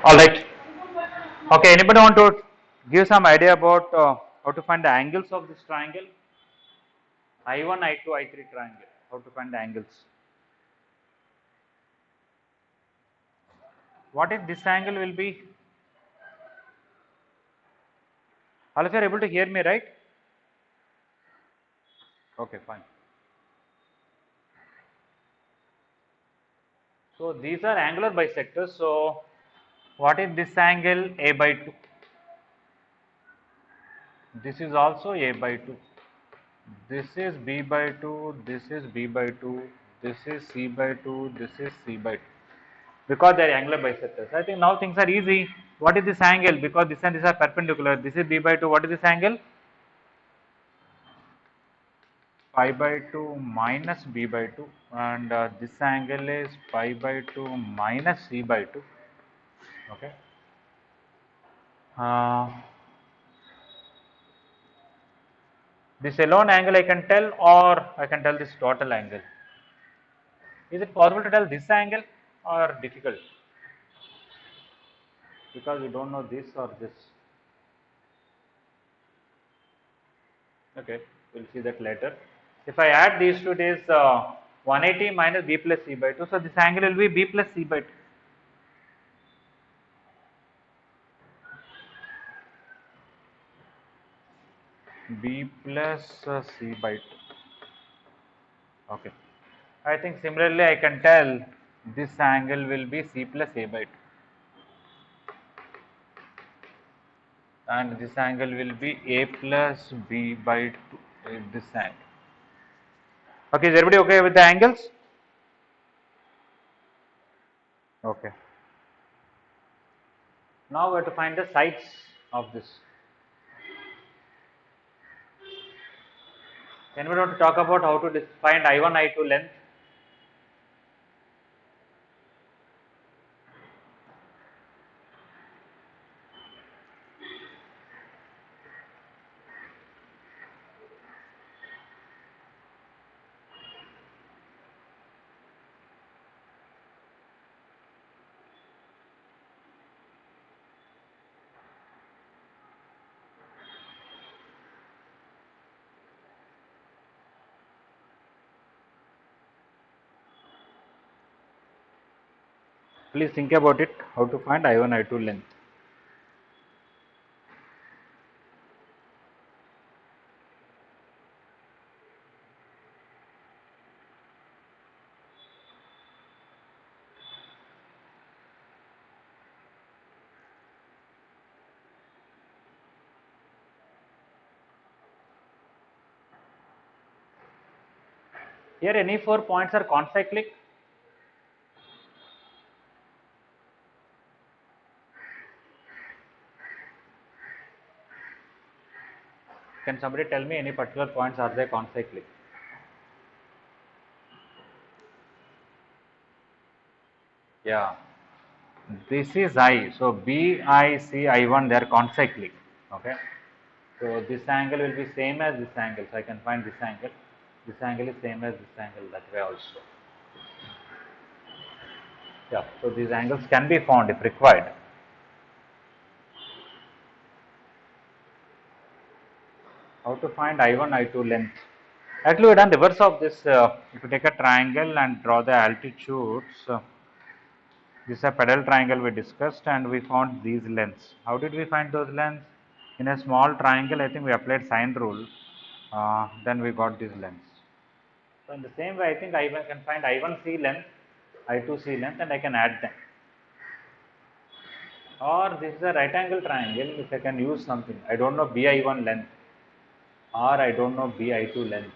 All right. Okay, anybody want to give some idea about how to find the angles of this triangle? I1, I2, I3 triangle. How to find the angles? What if this angle will be? All of you are able to hear me, right? Okay, fine. So these are angular bisectors. So what is this angle? A by 2. This is also A by 2. This is B by 2. This is B by 2. This is C by 2. This is C by 2. Because they are angular bisectors. I think now things are easy. What is this angle? Because this and this are perpendicular. This is B by 2. What is this angle? Pi by 2 minus B by 2, and this angle is pi by 2 minus C by 2. Okay. Uh, this alone angle I can tell, or I can tell this total angle. Is it possible to tell this angle or difficult? Because we don't know this or this. Okay, we'll see that later. If I add these two, it is 180 minus B plus C by 2. So this angle will be B plus C by 2. B plus C by 2. Okay. I think similarly I can tell this angle will be C plus A by 2, and this angle will be A plus B by 2, this angle. Okay, is everybody okay with the angles? Okay. Now we have to find the sides of this. Anybody want to talk about how to find I1, I2 length? Please think about it, how to find I1, I2 length. Here any 4 points are concyclic. Can somebody tell me any particular points are they concyclic? Yeah. This is I. So B, I, C, I1 they are concyclic. Okay. So this angle will be same as this angle. So I can find this angle. This angle is same as this angle that way also. Yeah. So these angles can be found if required. How to find I1, I2 length? Actually, we done reverse of this. If you take a triangle and draw the altitudes, this is a pedal triangle we discussed, and we found these lengths. How did we find those lengths? In a small triangle, I think we applied sine rule. Then we got these lengths. So in the same way, I think I can find I1C length, I2C length, and I can add them. Or this is a right angle triangle. If I can use something, I don't know BI1 length, or I don't know BI2 length.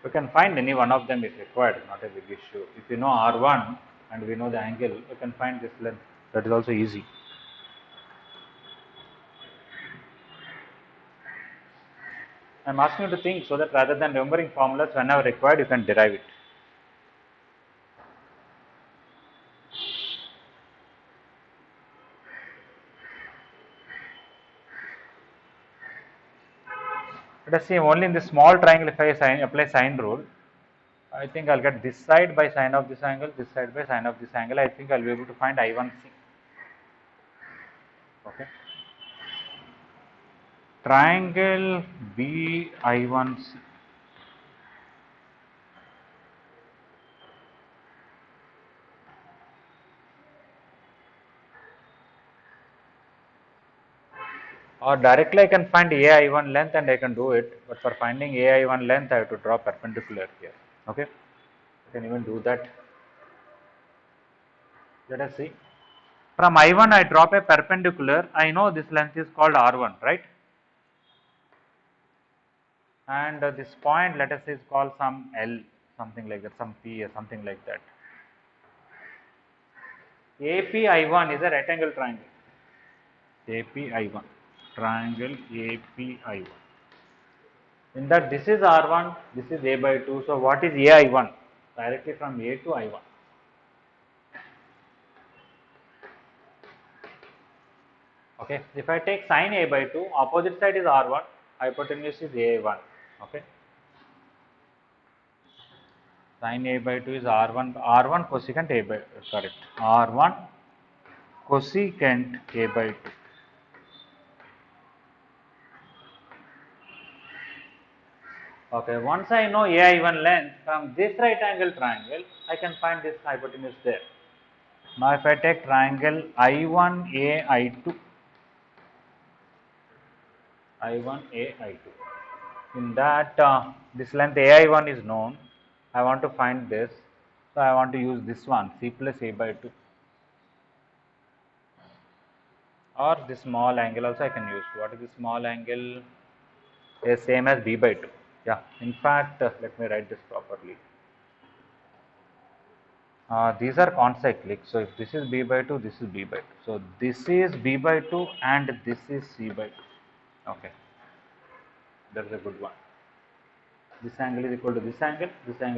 We can find any one of them if required, not a big issue. If you know R1 and we know the angle, we can find this length. That is also easy. I am asking you to think so that rather than remembering formulas, whenever required, you can derive it. Let us see, only in this small triangle if I apply sine rule, I think I'll get this side by sine of this angle, this side by sine of this angle. I think I'll be able to find I1C. Okay. Triangle BI1C. Or directly I can find AI1 length and I can do it, but for finding AI1 length I have to draw perpendicular here. Okay, I can even do that. Let us see. From I1 I drop a perpendicular. I know this length is called R1, right? And this point, let us say, is called some L, something like that, some P or something like that. API1 is a right angle triangle. API1, triangle API1. In that this is R1, this is A by 2. So what is AI1? Directly from A to I1. Okay, if I take sine A by 2, opposite side is R1, hypotenuse is A1. Okay, sine A by 2 is R1 cosecant A by, correct, R1 cosecant A by 2. Okay, once I know AI1 length from this right angle triangle, I can find this hypotenuse there. Now if I take triangle I1A I2, I1A I2, in that this length AI1 is known, I want to find this, so I want to use this one, C plus A by 2, or this small angle also I can use. What is the small angle? Is same as B by 2. Yeah, in fact, let me write this properly. These are concyclic, so if this is B by 2, this is B by 2. So this is B by 2 and this is C by 2. Okay, that is a good one. This angle is equal to this angle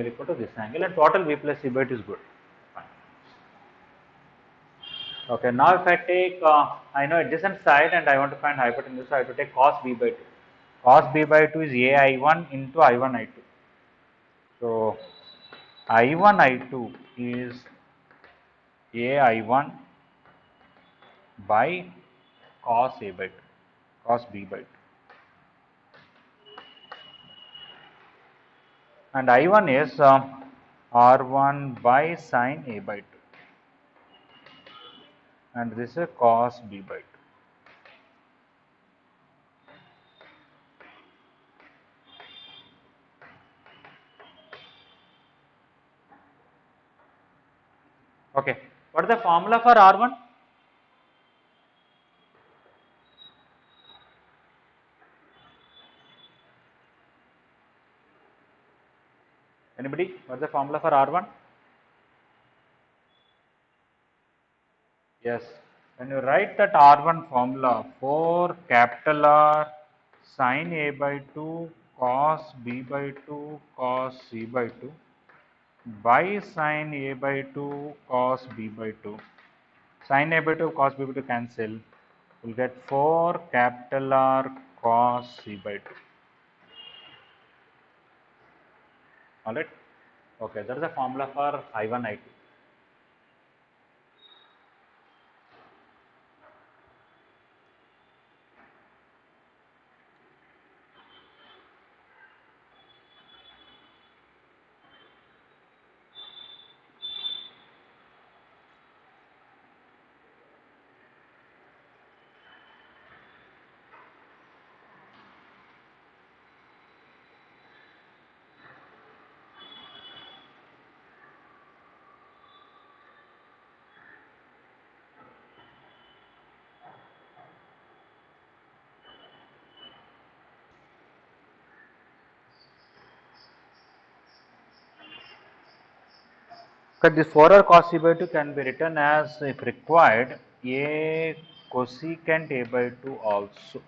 equal to this angle, and total B plus C by 2 is good. Fine. Okay, now if I take, I know adjacent side and I want to find hypotenuse, so I have to take cos B by 2. Cos B by 2 is AI1 into I1 I2. So I1 I2 is AI1 by cos A by 2, cos B by 2. And I1 is R1 by sine A by 2. And this is cos B by 2. Okay, what is the formula for R1? Anybody? What is the formula for R1? Yes, when you write that R1 formula, for capital R sine A by 2 cos B by 2 cos C by 2 by sine A by 2 cos B by 2. Sine A by 2 cos B by 2 cancel. We'll get 4 capital R cos C by 2. Alright? Okay, that is the formula for I1 I2. Okay, this 4r cos C by 2 can be written as, if required, A cosecant A by 2 also.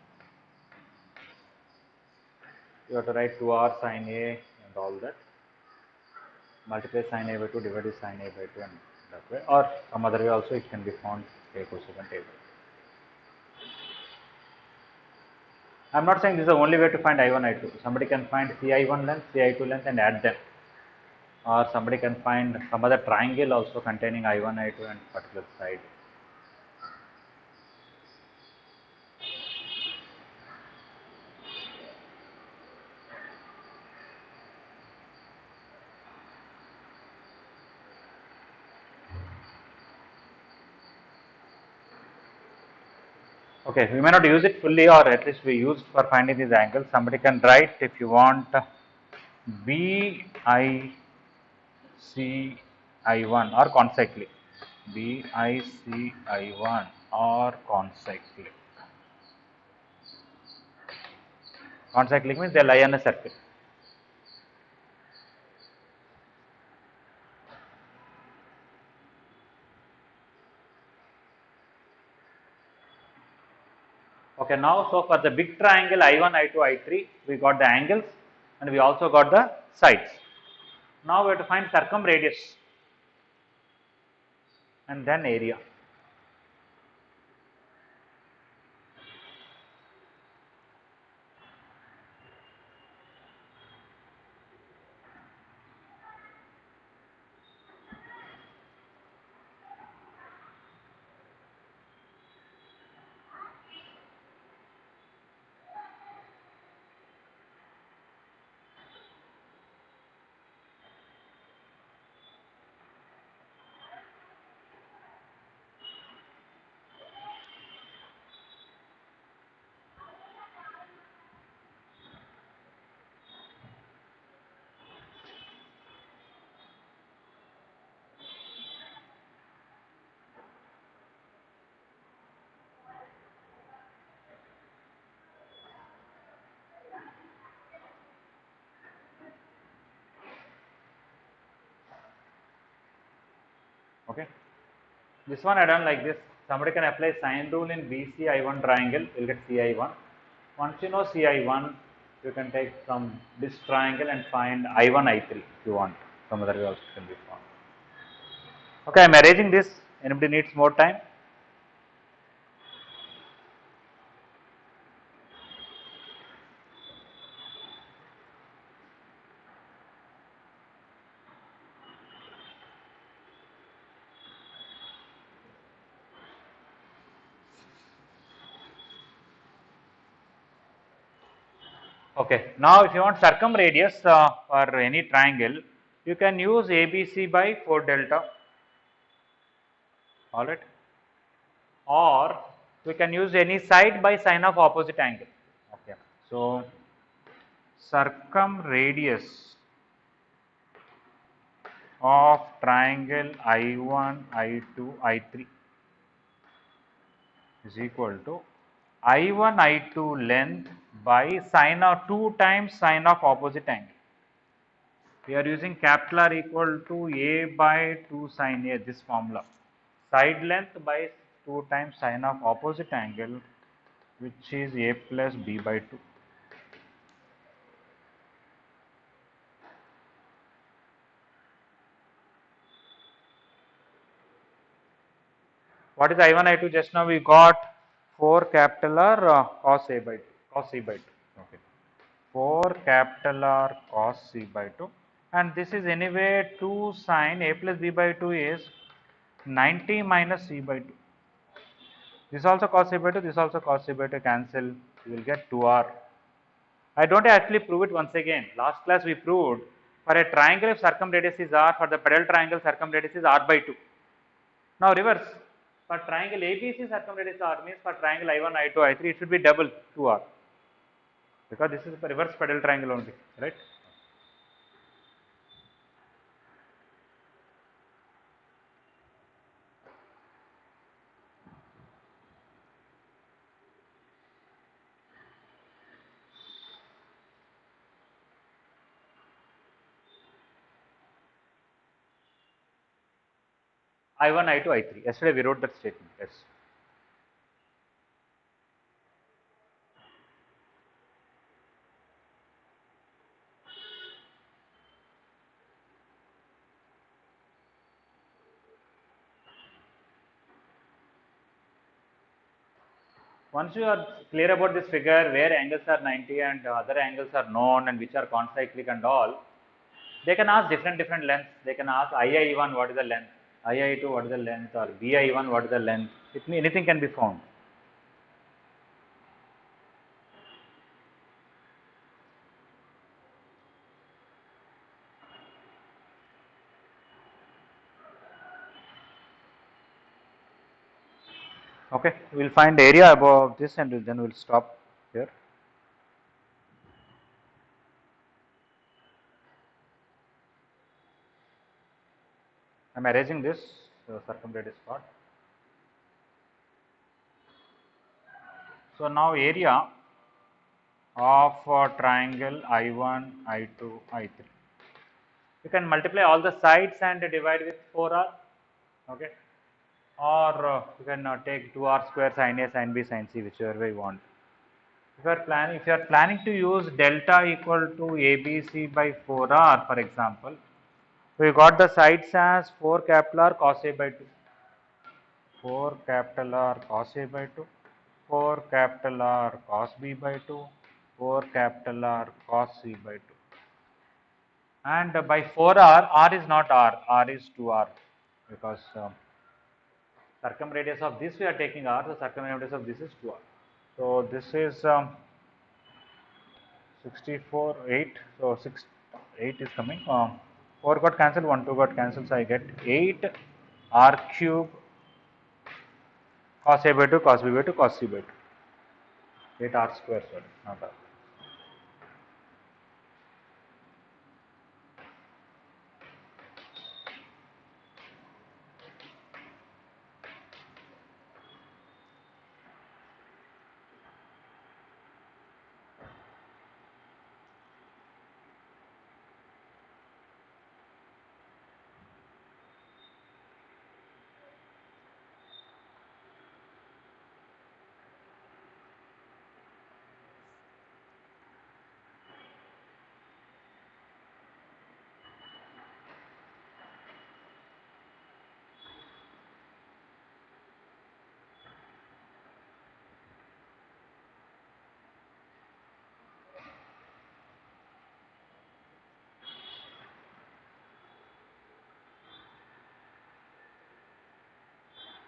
You have to write 2r sin A and all that. Multiply sin A by 2 divided sin A by 2 and that way. Or some other way also it can be found A cosecant A by 2. I'm not saying this is the only way to find I1, I2. Somebody can find CI1 length, CI2 length and add them. Or somebody can find some other triangle also containing I1, I2 and particular side. Okay, we may not use it fully, or at least we use for finding these angles. Somebody can write, if you want, BICI1 or concyclic. BICI1 or concyclic. Concyclic means they lie on a circle. Okay, now so for the big triangle I1, I2, I3, we got the angles and we also got the sides. Now we have to find circumradius and then area. Okay. This one I done like this. Somebody can apply sine rule in BCI1 triangle, you will get CI1. Once you know CI1, you can take from this triangle and find I1, I3 if you want. Some other way also can be found. Okay, I am arranging this. Anybody needs more time? Okay, now if you want circumradius for any triangle, you can use ABC by 4 delta, alright, or we can use any side by sine of opposite angle. Okay, so circumradius of triangle I1, I2, I3 is equal to I1, I2 length by sine of 2 times sine of opposite angle. We are using capital R equal to A by 2 sine A, this formula. Side length by 2 times sine of opposite angle, which is A plus B by 2. What is I1, I2? Just now we got 4 capital R cos A by 2, cos C by 2. Okay. 4 capital R cos C by 2, and this is anyway 2 sine A plus B by 2 is 90 minus C by 2. This also cos C by 2, this also cos C by 2, cancel, you will get 2R. I don't actually prove it once again. Last class we proved for a triangle if circumradius is R, for the pedal triangle circumradius is R by 2. Now reverse, for triangle ABC circumradius R means for triangle I1, I2, I3 it should be double 2R, because this is a reverse pedal triangle only, right? I1, I2, I3. Yesterday we wrote that statement. Yes. Once you are clear about this figure where angles are 90 and other angles are known and which are concyclic and all, they can ask different lengths. They can ask II1 what is the length, II2 what is the length, or BI1 what is the length. Anything can be found. Okay, we will find area above this and then we will stop here. I am erasing this circumradius part. So now area of triangle I1, I2, I3. You can multiply all the sides and divide with 4r. Okay, or you can take 2r square sin A, sin B, sin C, whichever way you want. If you are planning to use delta equal to ABC by 4r, for example, we got the sides as 4 capital R cos A by 2, 4 capital R cos A by 2, 4 capital R cos B by 2, 4 capital R cos C by 2. And by 4r, r is not r is 2r, because circumradius of this we are taking r, the circumradius of this is 2r. So this is 64, 8, so 8 is coming. 4 got cancelled, 1, 2 got cancelled, so I get 8 r cube cos A by 2, cos B by 2, cos C by 2. 8 r square, sorry, not r.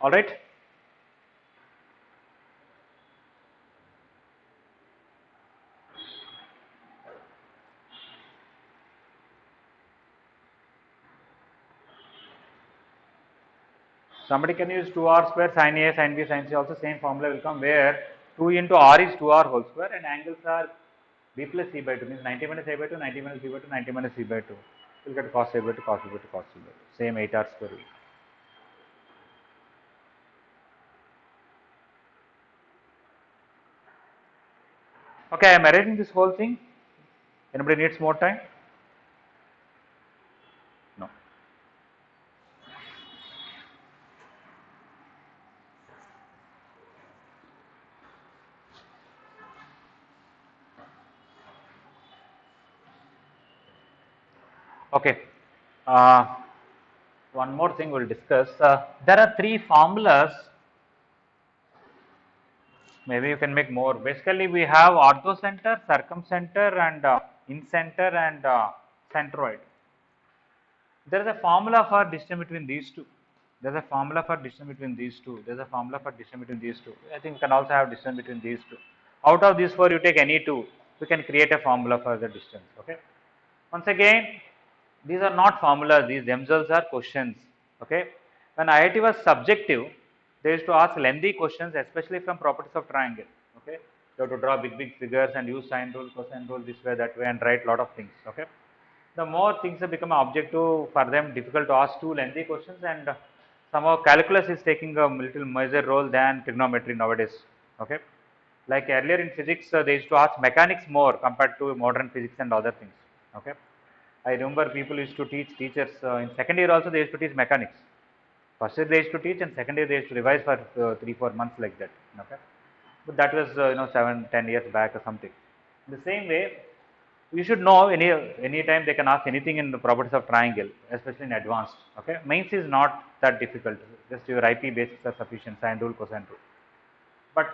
All right. Somebody can use 2r square sin A, sin B, sin C, also same formula will come where 2 into r is 2r whole square and angles are b plus c by 2, means 90 minus a by 2, 90 minus b by 2, 90 minus c by 2. You will get cos a by 2, cos b by 2, cos c by 2. Same 8r square. Okay, I am arranging this whole thing. Anybody needs more time? No. Okay. One more thing we'll discuss. There are 3 formulas. Maybe you can make more. Basically, we have orthocenter, circumcenter, and incenter and centroid. There is a formula for distance between these two. There is a formula for distance between these two. There is a formula for distance between these two. I think you can also have distance between these two. Out of these 4, you take any 2. You can create a formula for the distance. Okay. Once again, these are not formulas. These themselves are questions. Okay. When IIT was subjective, they used to ask lengthy questions, especially from properties of triangle. Okay. You have to draw big figures and use sine rule, cosine rule, this way, that way, and write lot of things. Okay. The more things have become objective for them, difficult to ask 2 lengthy questions, and somehow calculus is taking a little major role than trigonometry nowadays. Okay, like earlier in physics, they used to ask mechanics more compared to modern physics and other things. Okay, I remember people used to teachers in second year also they used to teach mechanics. First year they used to teach, and second year they used to revise for 3-4 months like that. Okay, but that was 7-10 years back or something. In the same way, you should know any time they can ask anything in the properties of triangle, especially in advanced. Okay, mains is not that difficult. Just your IP basics are sufficient, sine rule, cosine rule. But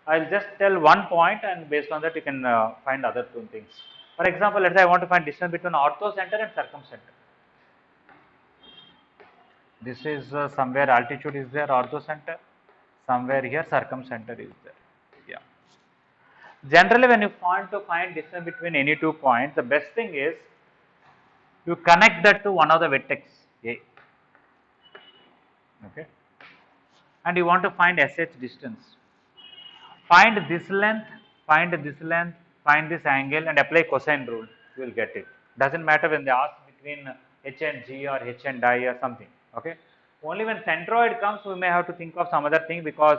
I'll just tell one point, and based on that you can find other two things. For example, let's say I want to find distance between orthocenter and circumcenter. This is somewhere altitude is there, orthocenter, somewhere here circumcenter is there. Yeah. Generally, when you want to find distance between any 2 points, the best thing is you connect that to one of the vertex A. Okay. And you want to find SH distance. Find this length, find this length, find this angle, and apply cosine rule. You will get it. Doesn't matter when they ask between H and G or H and I or something. Okay. Only when centroid comes, we may have to think of some other thing, because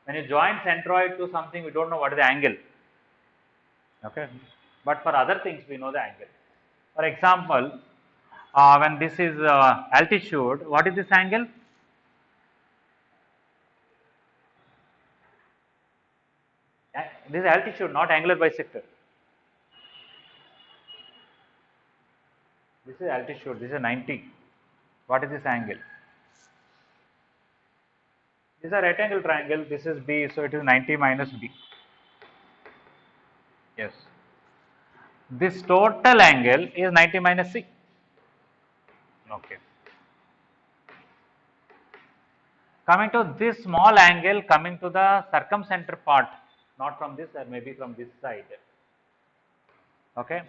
when you join centroid to something, we don't know what is the angle. Okay. But for other things, we know the angle. For example, when this is altitude, what is this angle? This is altitude, not angular bisector. This is altitude, this is 90. What is this angle? This is a right angle triangle, this is B, so it is 90 minus B. Yes. This total angle is 90 minus C. Okay. Coming to this small angle, coming to the circumcenter part, not from this side, maybe from this side. Okay,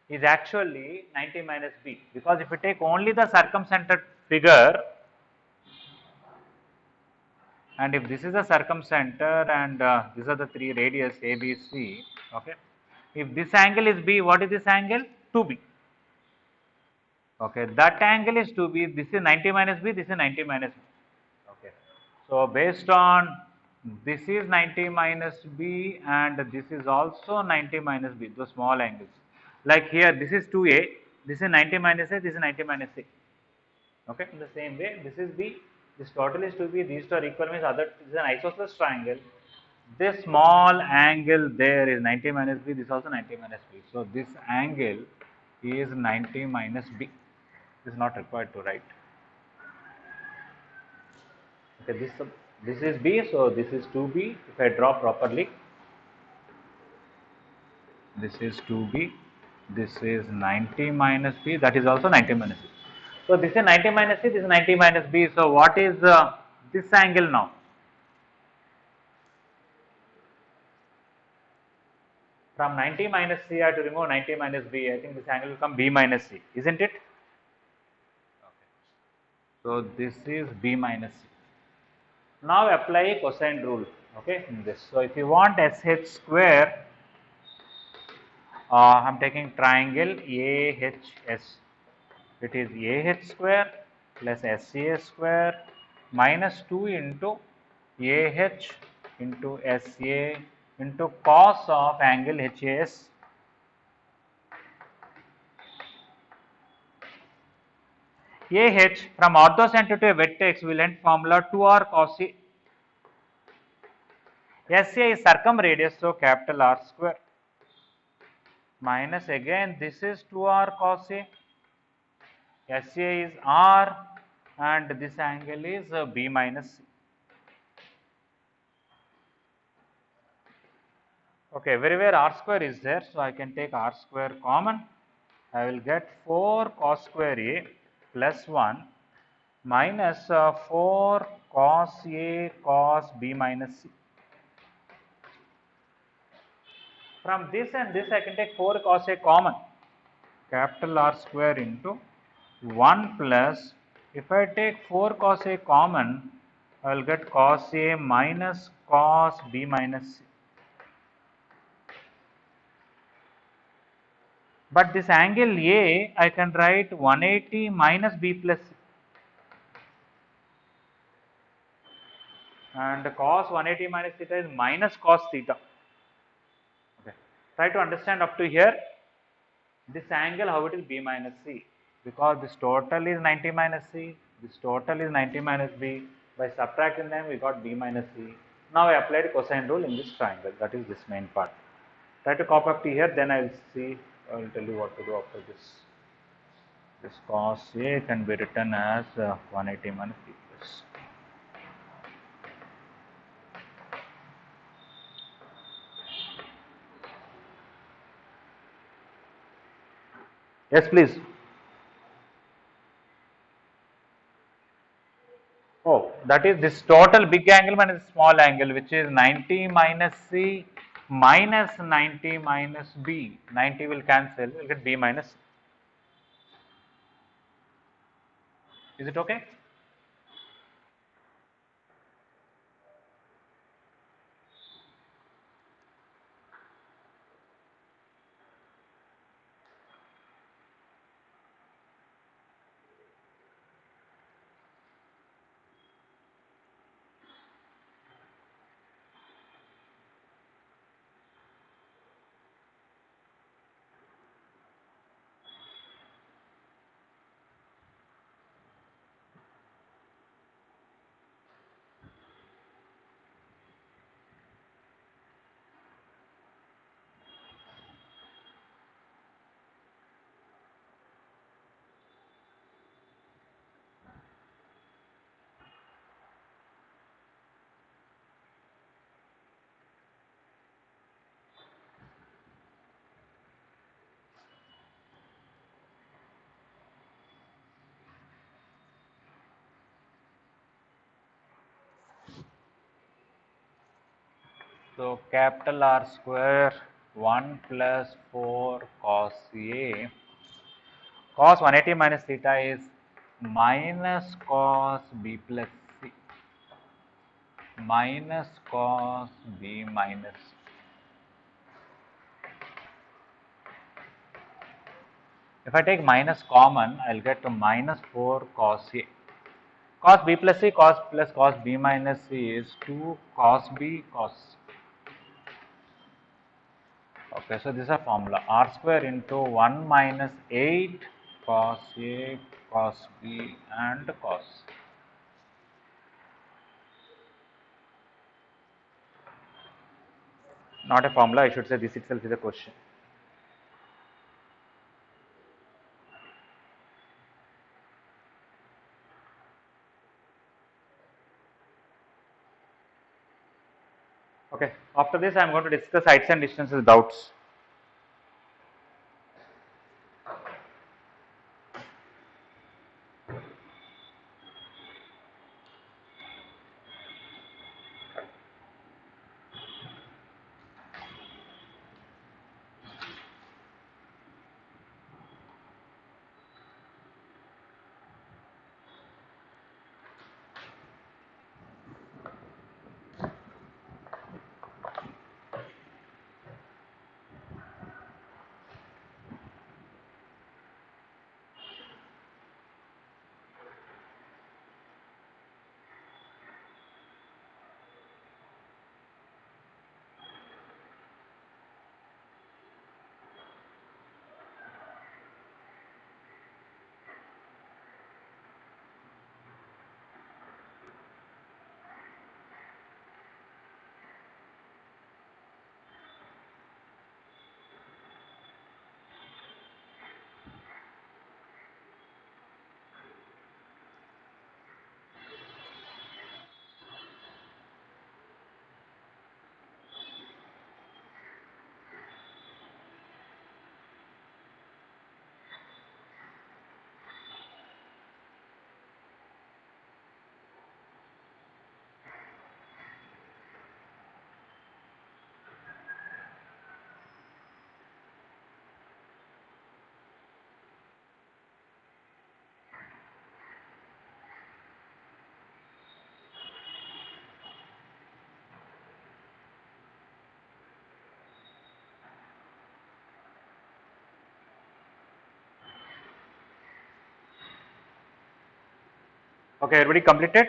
is actually 90 minus B, because if you take only the circumcenter figure, and if this is the circumcenter and these are the three radius A, B, C, okay, if this angle is B, what is this angle? 2B. Okay, that angle is 2B, this is 90 minus B, this is 90 minus B. Okay, so based on this is 90 minus B and this is also 90 minus B, those small angles. Like here, this is 2A, this is 90 minus A, this is 90 minus C. Okay, in the same way, this is B, this total is 2B, these two are equal, means other is an isosceles triangle. This small angle there is 90 minus B, this is also 90 minus B. So this angle is 90 minus B. This is not required to write. Okay, this is B, so this is 2B. If I draw properly, this is 2B, this is 90 minus B, that is also 90 minus B. So this is 90 minus C, this is 90 minus B. So what is this angle now? From 90 minus C, I have to remove 90 minus B. I think this angle will come B minus C, isn't it? Okay. So this is B minus C. Now apply cosine rule. Okay, in this. So if you want SH square, I am taking triangle AHS. It is AH square plus SCA square minus 2 into AH into SA into cos of angle HAS. AH from orthocenter to a vertex will end formula 2R cos A. SA is circumradius, so capital R square minus again this is 2R cos A. SA is R and this angle is B minus C. Okay, everywhere R square is there, so I can take R square common. I will get 4 cos square A plus 1 minus 4 cos A cos B minus C. From this and this I can take 4 cos A common, capital R square into 1 plus, if I take 4 cos A common, I will get cos A minus cos B minus C. But this angle A, I can write 180 minus B plus C. And cos 180 minus theta is minus cos theta. Okay. Try to understand up to here. This angle, how it is B minus C, because this total is 90 minus C, this total is 90 minus B. By subtracting them, we got B minus C. Now I applied cosine rule in this triangle, that is this main part. Try to copy up to here, then I will see, I will tell you what to do after this. This cos A can be written as 180 minus B plus. Yes, please. Oh, that is this total big angle minus small angle, which is 90 minus C minus 90 minus B. 90 will cancel, we'll get B minus C. Is it okay? So capital R square 1 plus 4 cos A. Cos 180 minus theta is minus cos B plus C minus cos B minus C. If I take minus common, I'll get to minus 4 cos A. Cos B plus C, cos plus cos B minus C is 2 cos B cos C. Okay, so this is a formula. R square into 1 minus 8 cos A, cos B and cos C. Not a formula, I should say this itself is a question. Okay, after this I am going to discuss heights and distances doubts. Okay, everybody completed?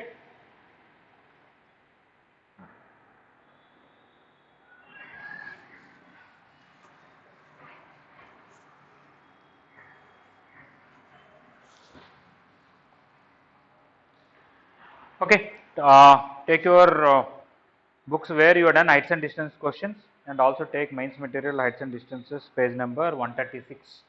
Okay, take your books where you have done heights and distance questions and also take mains material heights and distances page number 136.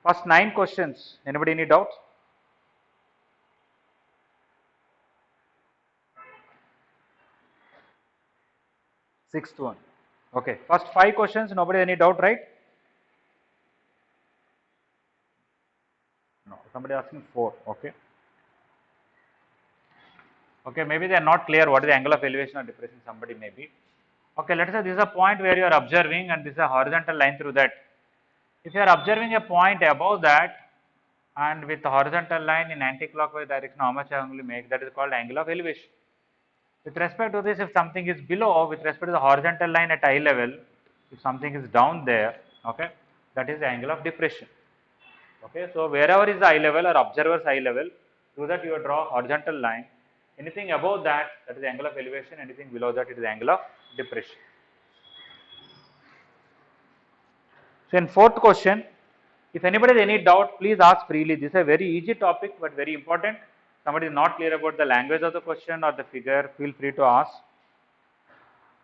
First 9 questions, anybody any doubts? Sixth one. Okay, first 5 questions, nobody any doubt, right? No, somebody asking 4, okay. Okay, maybe they are not clear what is the angle of elevation or depression, somebody may be. Okay, let us say this is a point where you are observing and this is a horizontal line through that. If you are observing a point above that and with the horizontal line in anti-clockwise direction, how much angle you make, that is called angle of elevation. With respect to this, if something is below, with respect to the horizontal line at eye level, if something is down there, okay, that is the angle of depression. Okay, so wherever is the eye level or observer's eye level, through that you draw horizontal line. Anything above that, that is the angle of elevation. Anything below that, it is the angle of depression. So in fourth question, if anybody has any doubt, please ask freely. This is a very easy topic, but very important. Somebody is not clear about the language of the question or the figure, feel free to ask.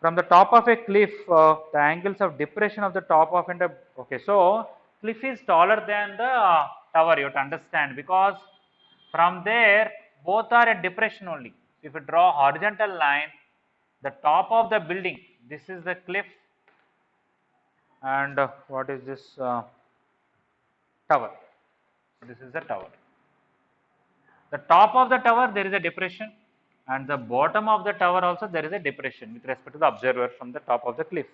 From the top of a cliff, the angles of depression of the top of and okay, so cliff is taller than the tower, you have to understand, because from there both are at depression only. If you draw horizontal line, the top of the building, this is the cliff, and what is this tower? This is the tower. The top of the tower there is a depression, and the bottom of the tower also there is a depression with respect to the observer from the top of the cliff.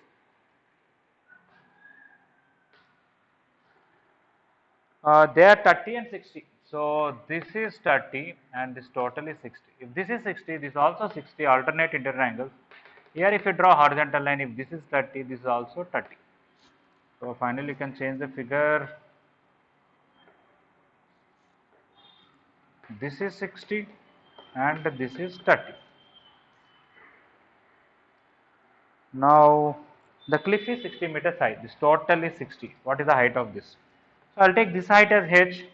They are 30 and 60. So this is 30 and this total is 60. If this is 60, this is also 60, alternate interior angles. Here if you draw horizontal line, if this is 30, this is also 30. So finally you can change the figure. This is 60 and this is 30. Now the cliff is 60 meters high. This total is 60. What is the height of this? So I'll take this height as h.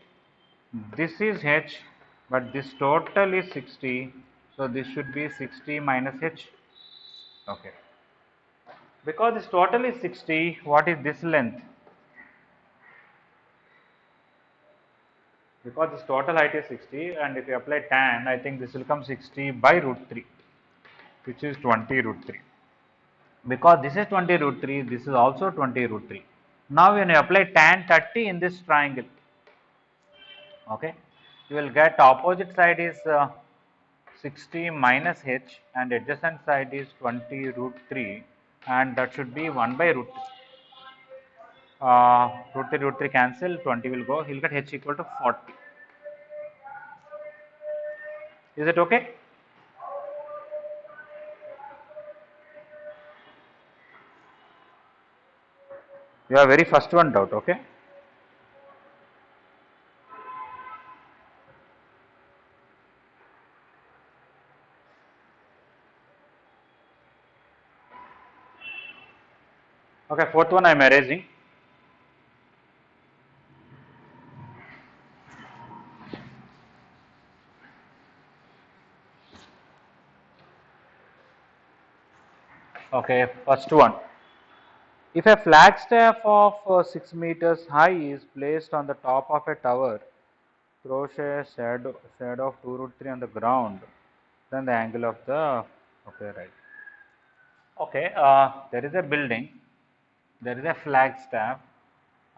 This is h, but this total is 60. So this should be 60 minus h. Okay. Because this total is 60, what is this length? Because this total height is 60, and if you apply tan, I think this will come 60 by root 3, which is 20 root 3. Because this is 20 root 3, this is also 20 root 3. Now when you apply tan 30 in this triangle, okay, you will get opposite side is 60 minus h and adjacent side is 20 root 3, and that should be 1 by root 3. Root 3 cancel, 20 will go, he will get h equal to 40. Is it okay? You are very first one doubt, okay? Okay, fourth one I am erasing. Okay, first one. If a flagstaff of 6 meters high is placed on the top of a tower, throws a shadow of 2 root 3 on the ground, then the angle of the, okay, right. Okay, there is a building, there is a flagstaff,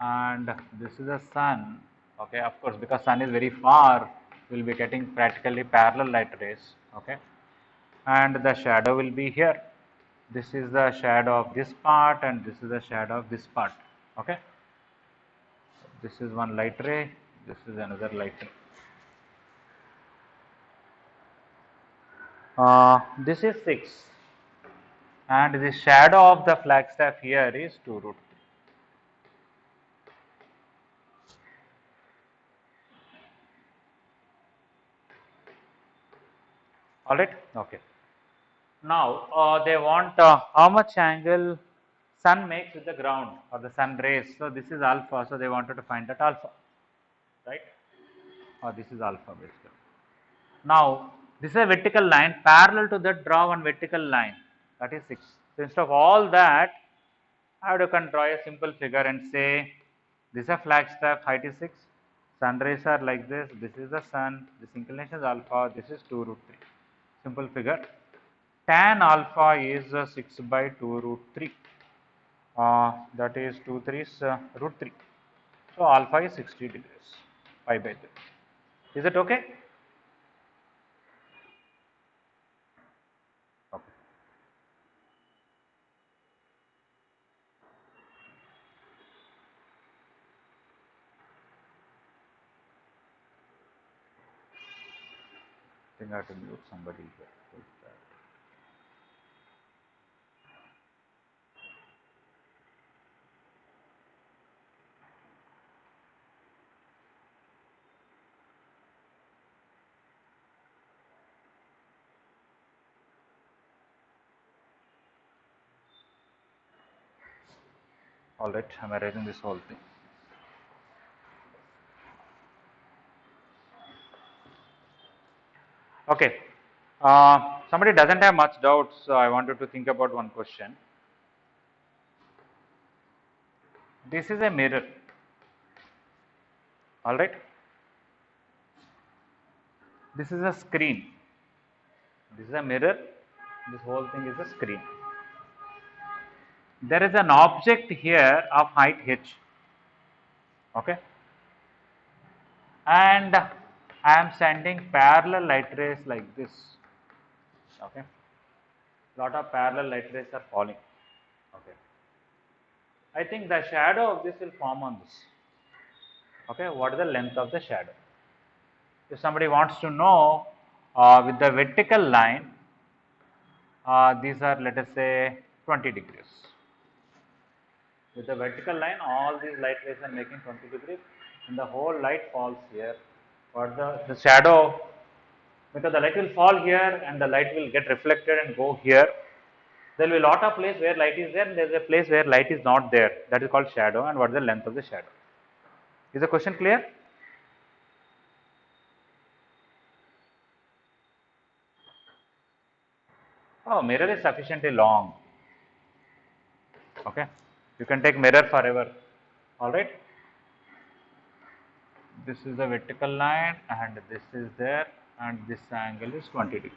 and this is the sun. Okay, of course, because sun is very far, we will be getting practically parallel light rays. Okay, and the shadow will be here. This is the shadow of this part, and this is the shadow of this part. Okay, this is one light ray, this is another light ray. This is 6, and the shadow of the flagstaff here is 2 root 3. All right. Okay. Now they want how much angle sun makes with the ground or the sun rays. So this is alpha. So they wanted to find that alpha, right? Or this is alpha basically. Now this is a vertical line. Parallel to that, draw one vertical line. That is 6. So instead of all that, I would can draw a simple figure and say this is a flagstaff, height is 6. Sun rays are like this is the sun. This inclination is alpha. This is 2 root 3. Simple figure. tan alpha is 6 by 2 root 3. That is 2 3s root 3. So alpha is 60 degrees, pi by 3. Is it okay? Okay. I think I have to mute somebody here. Alright, I am erasing this whole thing. Okay. Somebody doesn't have much doubts, so I wanted to think about one question. This is a mirror. Alright. This is a screen. This is a mirror. This whole thing is a screen. There is an object here of height h. Okay. And I am sending parallel light rays like this. Okay. Lot of parallel light rays are falling. Okay. I think the shadow of this will form on this. Okay. What is the length of the shadow? If somebody wants to know with the vertical line, these are, let us say, 20 degrees. With the vertical line, all these light rays are making 20 degrees, and the whole light falls here. What the shadow, because the light will fall here and the light will get reflected and go here. There will be a lot of place where light is there, and there is a place where light is not there. That is called shadow. And what is the length of the shadow? Is the question clear? Oh, mirror is sufficiently long. Okay, you can take mirror forever. All right. This is the vertical line, and this is there, and this angle is 20 degrees.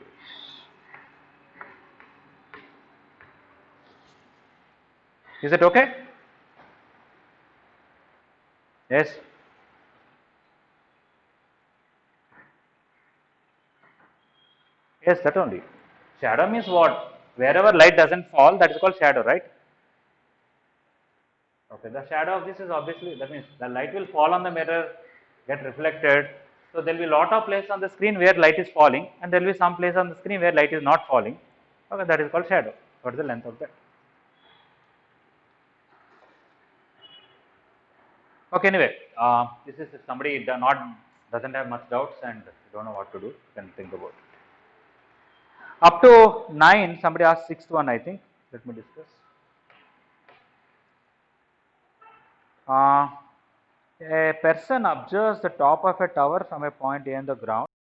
Is it okay? Yes. Yes, that only. Shadow means what? Wherever light doesn't fall, that is called shadow, right? Okay, the shadow of this is obviously, that means the light will fall on the mirror, get reflected. So there will be a lot of place on the screen where light is falling, and there will be some place on the screen where light is not falling. Okay, that is called shadow. What is the length of that? Okay, anyway, this is if somebody doesn't have much doubts and don't know what to do, then think about it. Up to 9, somebody asked sixth one, I think. Let me discuss. A person observes the top of a tower from a point A on the ground.